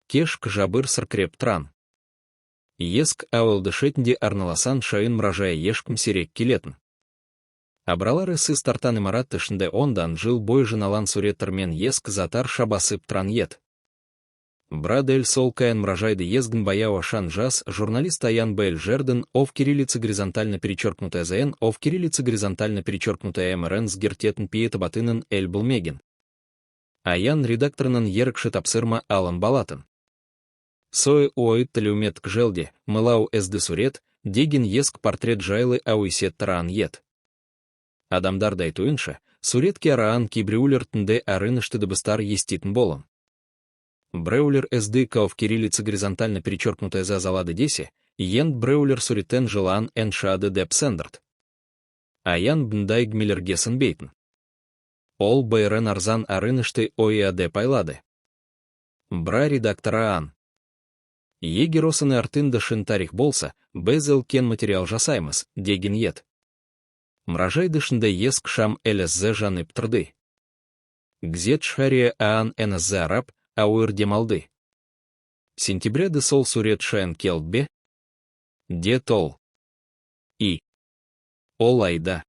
Кеш кжабыр саркреп тран. Еск ауылды шетінде арналасан шайын мражая ешкім сирек келетін. Абралары сыз тартан имарат ішінде ондан жыл бой жиналан суреттермен еск затар шабасып тран ет. Брадель сол каян мражайды езгін баяу ашан жас журналист Аян Бэль Жерден ов кириллица горизонтально перечеркнутая ЗН ов кириллица горизонтально перечеркнутая МРН с гертетін пиеті батынын Эль Булмеген. Аян редакторынан ерікші тапсырма Алан Балатын. Сой уайт талюмет кжелде, мылау эсді сурет, деген еск портрет жайлы ауисет таран ет. Адамдар айтуынша, суретке араан кибреулер тінде арынышты дыбыстар еститін болын. Бреулер эсды кау в кириллице горизонтально перечеркнутая за залады десе, ент бреулер суретен жилан эншады деп сендерт. Аян бндай гмилергесен бейтін. Ол байрен арзан арынышты оиаде пайлады. Бра редактора ан. Егеросыны артында тарих болса, безел кен материал жасаймыз, деген ет. Мражай дышында еск шам ЛСЗ жанып тұрды. Гзет шхария аан НСЗ араб, ауыр демалды. Сентября сол сурет шаен келтбе. Де тол. И. Ол айда.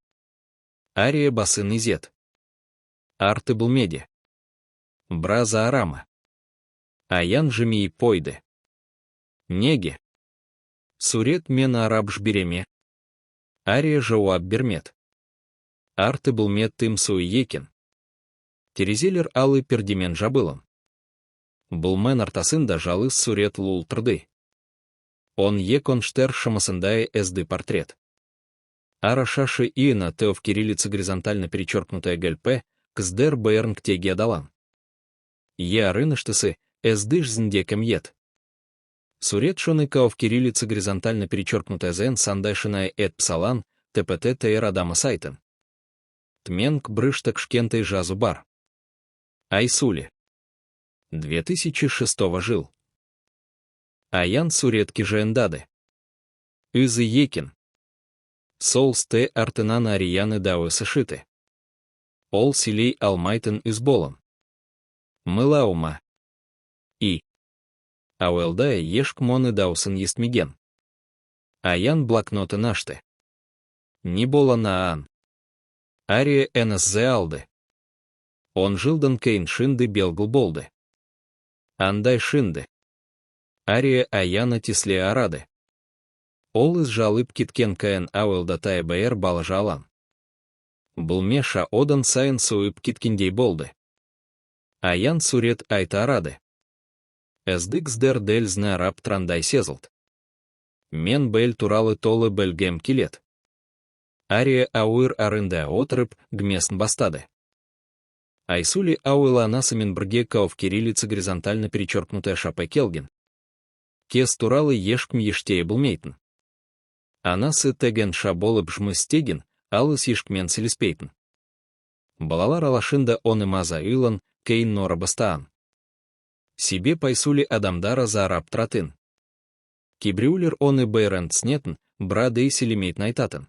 Ария басын изет. Арты был меди. Браза арама. Аян жеми и пойды. Неге. Сурет мена араб жбереме. Ария жауап бермет. Арты был мед тым суиекин. Терезелер алы пердемен жабылым. Булмен артасында жалыс сурет лул тұрды. Он екон штер шамасындая эсды портрет. Ара шаши иына тео в кириллице горизонтально перечеркнутая ГЛП, кздер бэрн ктеги адалан. Е арыныштысы, эсдыш зіндекем ет. Сурет шоны кау в кириллице горизонтально перечеркнутая зен сандайшиная эт псалан, ТПТ тейр адама сайтен. Тменк брыштак шкентай жазу бар. Айсули. 2006 жил. Аян суретки жендады. Изы екин. Сол сте артынана арияны дауы сышиты. Ол силей алмайтын изболом. Мылаума. И. Ауэлдая ешк моны даусын естмеген. Аян блокноты нашты. Не бола на ан. Ария НСЗ алды. Он жилдан кейн шинды белгл болды. Андай шинды. Ария аяна тисле арады. Ол из жалып киткен каен ауэлдатая бэр бала жалан. Булмеша одан сайын суып киткендей болды. Аян сурет айта арады. Эздыксдер дель зна араб трандай сезылт. Мен бэль туралы толы бэлгем килет. Ария ауыр арында отырып, гмесн бастады. Айсули ауыла анасымен бірге кау в кириллице горизонтально перечеркнутая шапай келген. Кес туралы ешкім ештее білмейтін. Анасы теген шаболып жмыстеген, алыс ешкмен селеспейтін. Балалар алашында оны маза илан, кейн нора бастаан. Себе пайсули адамдара за араб тратын. Кибриулер оны бэйрент снетін, брады селемейтін айтатын.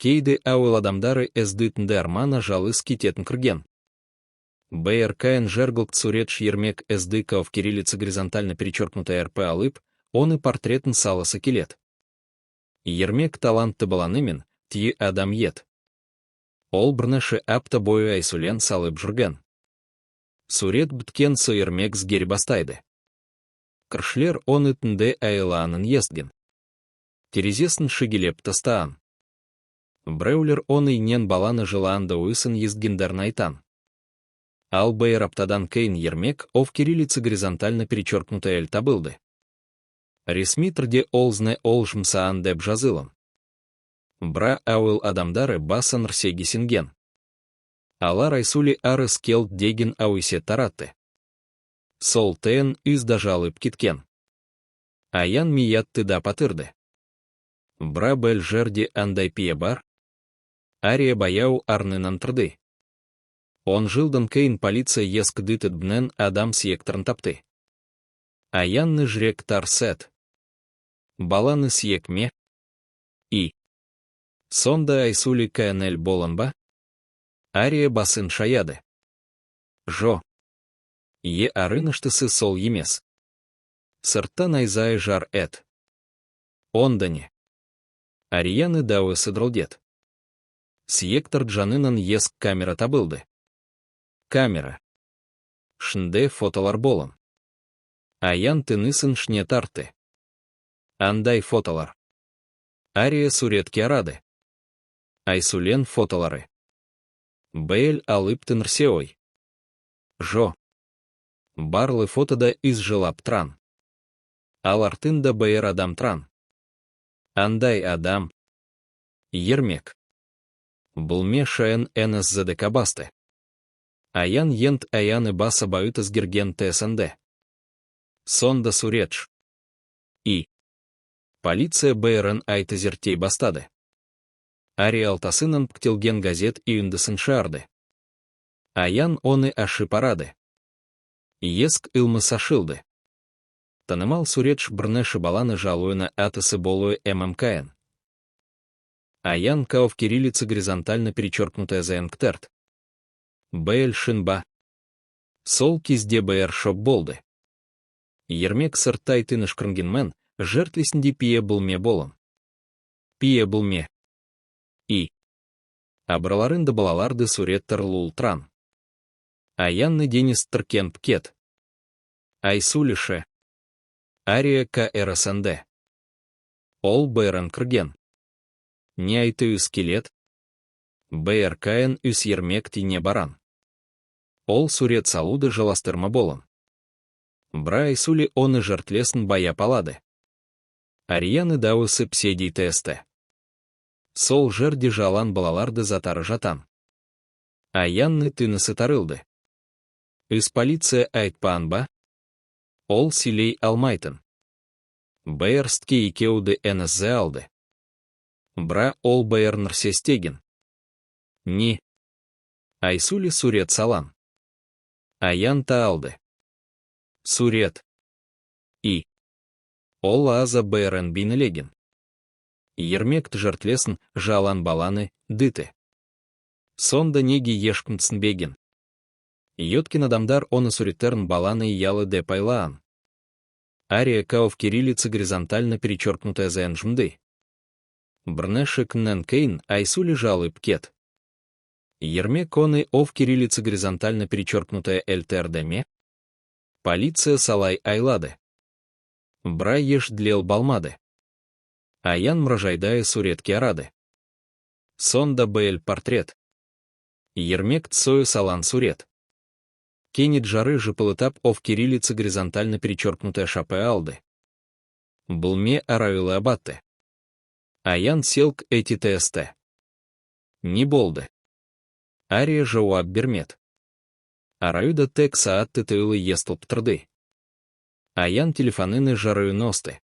Кейді ауыл адамдары эздытынды армана жалыс кететін кірген. Бэйр каен жергылк сурет ермек эздыка в кириллице горизонтально перечеркнутая РП алып, он и портретін салысы келет. Ермек талантты баланымен, тие адам ет. Ол бірніші апта бою айсулен салып жүрген. Сурет біткен ермек сгері бастайды. Кіршлер он үтінде айланын естген. Терезесін шигелеп тастаан. Бреулер он инен баланы жылаанда уысын естгендарн айтан. Ал бэйр аптадан кейн ермек ов кириллице горизонтально перечеркнутая эль табылды. Ресмитрде олзне олжмсаан деп жазылым. Бра ауыл адамдары басан рсеги синген. Ала райсули ары скелт деген ауисе таратты. Сол тен үз дажалып киткен. Аян миятты да патырды. Бра бэль жерди андай пие бар. Ария баяу арнынан тұрды. Он жилдан кейн полиция еск дытыт бнен адам сиекторн тапты. Аянны жрек тарсет. Баланы сиекме. И. Сонда айсули каэнель боланба. Ария басын шаяды. Жо. Е арыныштысы сол емес. Сыртта найзай жар эт. Ондане. Арияны дауы сыдрылдет. Сьектор джанынын еск камера табылды. Камера. Шнде фотолар болын. Аян тынысын шне тарты. Андай фотолар. Ария суретки арады. Айсулен фотолары. Бэйл алып тынырсеой. Жо. Барлы фотода из жылап тран. Алартында бэйр адам тран. Андай адам. Ермек. Булме шаен НСЗД кабасты. Аян ент аяны баса баютас герген ТСНД. Сонда суредж. И. Полиция БРН айтазертей бастады. Ариал тасынын птилген газет и үндісын шарды. Аян оны ашы парады. Еск ылмы сашылды. Танымал суредж брнеші баланы жалуына атысы болуы ММКН. Аян кау кириллица горизонтально перечеркнутая за энктерт. Бэль шинба. Сол кизде БР шоп болды. Ермек сыртай тыныш крынгенмен, жертвесінде пие булме болын. Пие булме. И. Абраларынды балаларды суреттар лултран. Аянны Денис Тыркен Пкет. Айсулише. Ария КРСНД. Ол БРН Крген. Не айтыю скелет. БРКН үс ермек тине баран. Ол сурет салуды жаластырма болын. Бра Айсули оны жертвесн бая палады. Арияны дауысы пседей ТСТ. Сол жерде жалан балаларды затары жатан. Аянны тынысы тарылды. Үс полиция айтпаанба. Ол силей алмайтын. Бэрстке икеуды НСЗ алды. Бра ол бэр нырсестеген. Ни. Айсули сурет салан. Аян та алды. Сурет. И. Ол аза бэрн бинелеген. Ермек жертвесн жалан баланы, дыты. Сонда неги ешкнцн беген. Йоткин адамдар оны суреттерн баланы ялы де пайлаан. Ария кау кириллица горизонтально перечеркнутая за энжмды. Брнешек нэн Айсули жалы Пкет. Ермек оны кириллица горизонтально перечеркнутая ЛТРДМе. Полиция салай айлады. Бра еш длел балмады. Аян мражайдая суретки арады. Сонда БЛ портрет. Ермек цою салан сурет. Кенит жары жыпылытап кириллица горизонтально перечеркнутая шапе алды. Булме аравилы абатты. Аян селк эти ТСТ. Не болды. Ария жауап бермет. Араюда тек саатты тыйлы естылп тұрды. Аян телефоныны жараю носты.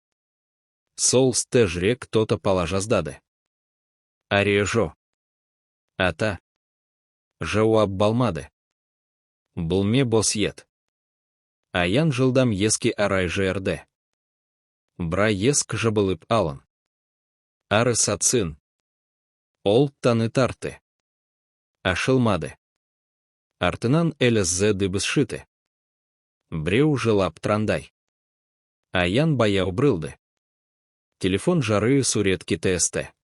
Сол сте жре кто-то положаздады. Ария жо. Ата. Жауап балмады. Булме бос ет. Аян жылдам ески арай ЖРД. Бра еск жабылып алын. Ары сатсын. Ол таны тарты. Ашылмады. Артынан ЛСЗ дыбыс шыты. Бреу жылап трандай. Аян бая убрылды. Телефон жары суретки ТСТ.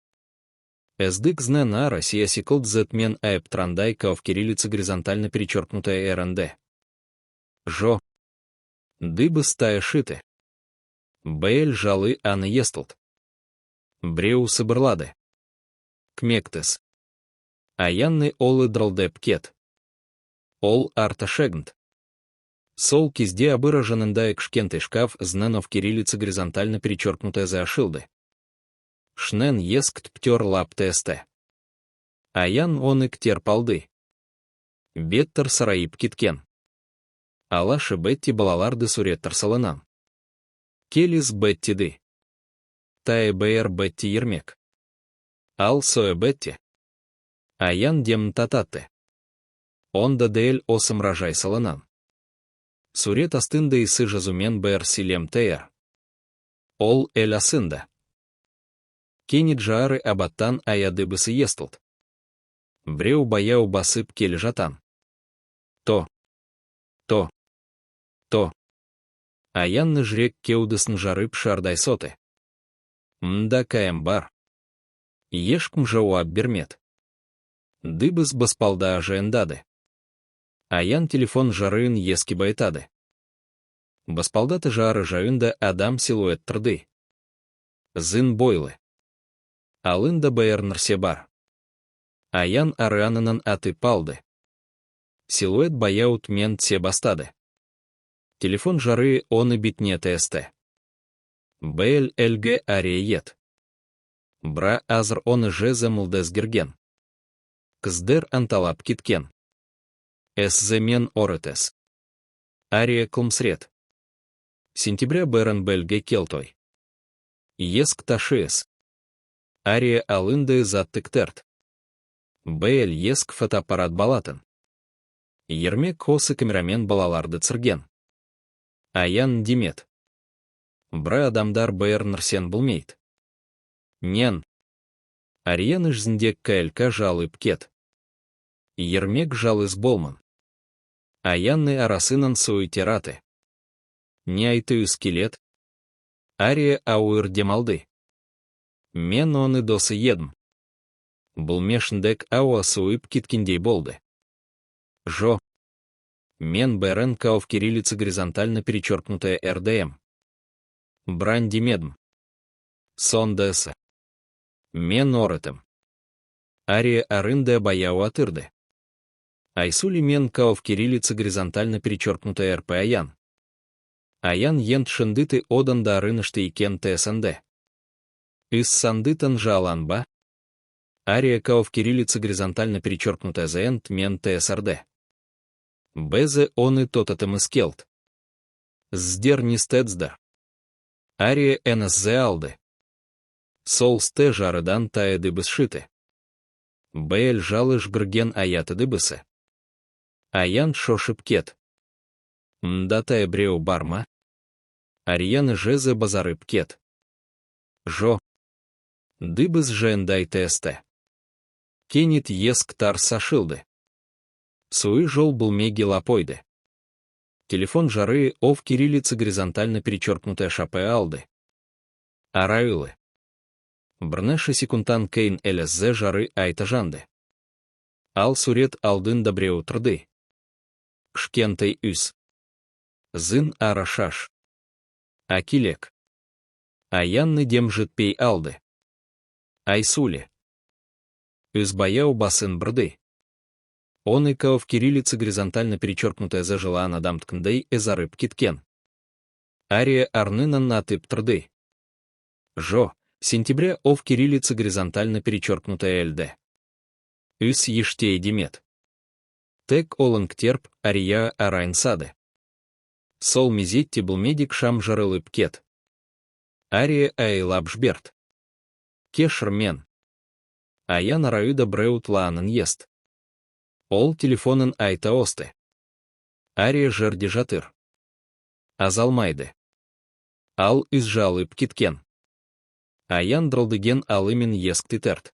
Эздык знена Россия секлд зетмен айп трандай кав кириллица горизонтально перечеркнутая РНД. Жо. Дыбы стая шиты. Бэль жалы аны естылт. Бреу сыбырлады. Кмектес. Аянны олы дралде Пкет. Ол арта шегнт. Сол кизде обыраженында экшкенты шкаф зненов кириллица горизонтально перечеркнутая за ашилды. Шнен ескт птер лап ТСТ. Аян он иктер палды. Беттер сараип киткен. Алаши Бетти балаларды суреттер салынам. Келис Беттиды. Тае БР Бетти ермек. Ал сое Бетти. Аян дем тататты. Онда дель осым ражай салынам. Сурет астында исы жазумен БР силем тейер. Ол эль асында. Кенит жары абаттан аяды бысы естылт. Бреу баяу басып келі жатан. То. Аянны жрек кеудысын жарып шардай соты. Мда каем бар. Ешкм жауап бермет. Дыбыс баспалда ажендады. Аян телефон жарын ески байтады. Баспалдаты жары жайында адам силуэт тұрды. Зын бойлы. Алында бәйір нырсе бар. Аян арыанынан аты палды. Силуэт баяут мен тсе бастады. Телефон жары оны битне тесте. Бәйл әлге ария ет. Бра азыр оны жезі мұлдыз герген. Кыздыр анталап кеткен. Эсземен орытес. Ария кылмсрет. Сентября бәрін бәлге келтой. Еск ташиес. Ария алынды заттыктырт. Бәйл еск фотоаппарат балатын. Ермек косы камерамен балаларды цырген. Аян демет. Бра адамдар бәйір нырсен бұлмейд. Нен. Ариян ішзіндек кәлка жалып кет. Ермек жалыз болмын. Аянны арасынан суйтераты. Не айты скелет. Ария ауыр демалды. Мен оны досы едім. Бұл мешіндек ауа суып кеткендей болды. Жо. Мен бәрін кау в кириллице горизонтально перечеркнутая РДМ. Брань демедм. Сон дэсы. Мен орытым. Ария арында баяу атырды. Айсули мен кау в кириллице горизонтально перечеркнутая РП аян. Аян ент шындыты одан да арынышты икен ТСНД. Из сандытан жаланба. Ария кау в кириллице горизонтально перечеркнутая ЗНТ мен ТСРД. Безе оны тотатым искелт. Здер нистецда. Ария НСЗ алды. Солсте жарыдан тая дыбыс шыты. Бәйл жалыш гірген аяты дыбысы. Аян шошып кет. Мда тая бреу барма. Арияны жезы базарып кет. Жо. Дыбыс жэндай тесте. Кенит еск тар сашылды. Суы жол был меги лапойды. Телефон жары ов кириллице горизонтально перечеркнутая шапе алды. Арайлы. Брнеші секунтан кейн ЛСЗ жары айта жанды. Ал сурет алдын добреу тұрды. Кшкентай үс. Зын арашаш. Акилек. Аянны дем жытпей алды. Айсули. Үз баяу басын брды. Он и кау в кириллице горизонтально перечеркнутая зажила надам ткндей эзарып киткен. Ария арнынан натып трды. Жо. Сентября ов кириллице горизонтально перечеркнутая ЛД. Үс ештей демет. Тек олынг терп ария арайн сады. Сол мизетти был медик шам жарылып кет. Ария айлап жберт. Кешр мен. Аян араюда бреут лаанын ест. Ол телефонын айта осты. Ария жерде жатыр. Азалмайды. Ал үз жалып кеткен. Аян дралдыген алымен еск титерт.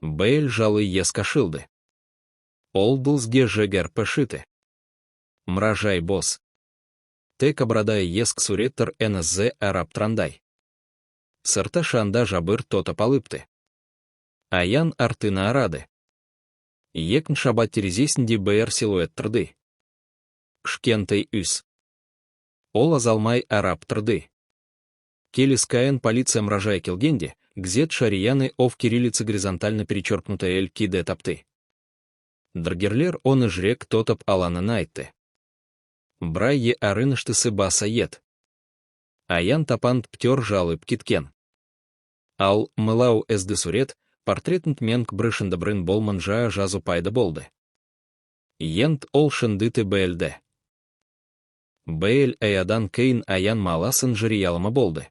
Бэйл жалы еск ашылды. Ол дылзге жегер пышыты. Мражай бос. Тек абрадай еск суреттер НСЗ араб трандай. Сырта шанда жабыр тота палыпты. Аян артына арады. Екн шабат терезесінде бәйір силуэт тұрды. Кшкентай үс. Ол азалмай араб тұрды. Келискаен полиция мражай келгенде, гзет шарияны ов кириллице горизонтально перечеркнутая эль киде тапты. Драгерлер оны жрек тотап аланын айтты. Брайе арыныштысы баса ет. Аян тапант птер жалып кеткен. Ал мылау эзді сурет, портретнт менк брышында брын болман жа жазу пайда болды. Ент ол шындыты бәлді. Бәйл аядан кейн аян маласын жыриялыма болды.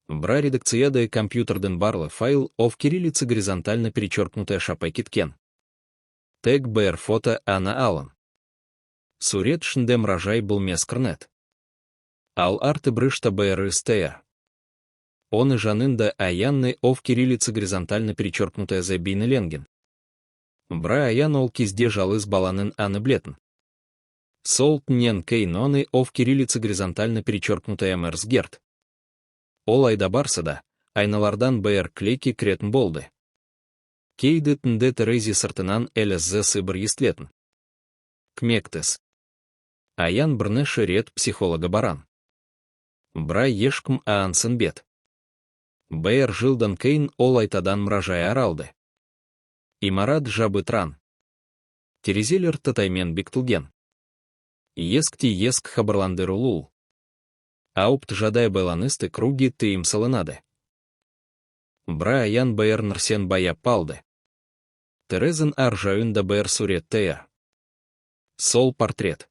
Бра редакцияда компьютерден барлы файл ов кириллице горизонтально перечеркнутая шапай кеткен. Тег бэр фото ана алын. Сурет шынде мражай был мескрнет. Ал арты брышта бэр истея. Он и жанында аянны ов кириллице горизонтально перечеркнутая забины ленген. Бра аян ол кизде жалыз баланын аны блетн. Солт нен кейноны ов кириллица горизонтально перечеркнутая мерсгерт. Ол айдабарсада, айналардан бр клейки кретн болды. Кейдет нде терези сартынан элсз сыбыр естлетн. Кмектес. Аян брнеши ред психолога баран. Бра ешкм аансенбет. Бр жилдан кейн ол айтадан мражай аралды. Имарат жабы тран. Терезелер татаймен биктулген. Ескти еск хабарланды рулул. Аупт жадай байланысты круги ты им салынады. Бра аян бр нрсен бая палды. Терезен аржаюнда бр сурет тея. Сол портрет.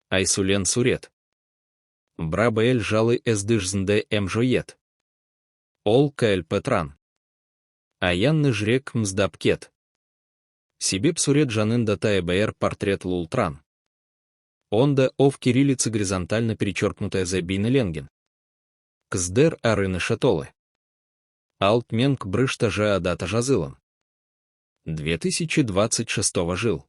Айсулен сурет. Бра бл жалы эсдыжзнде эмжоет. Ол кэл петран. Аянны жрек мздапкет. Себеп сурет жанын датая бр портрет лултран. Онда ов кириллицы горизонтально перечеркнутая забины ленген. Кздер арыны шатолы. Алтменк брышта жа адата жазылан. 2026 жил.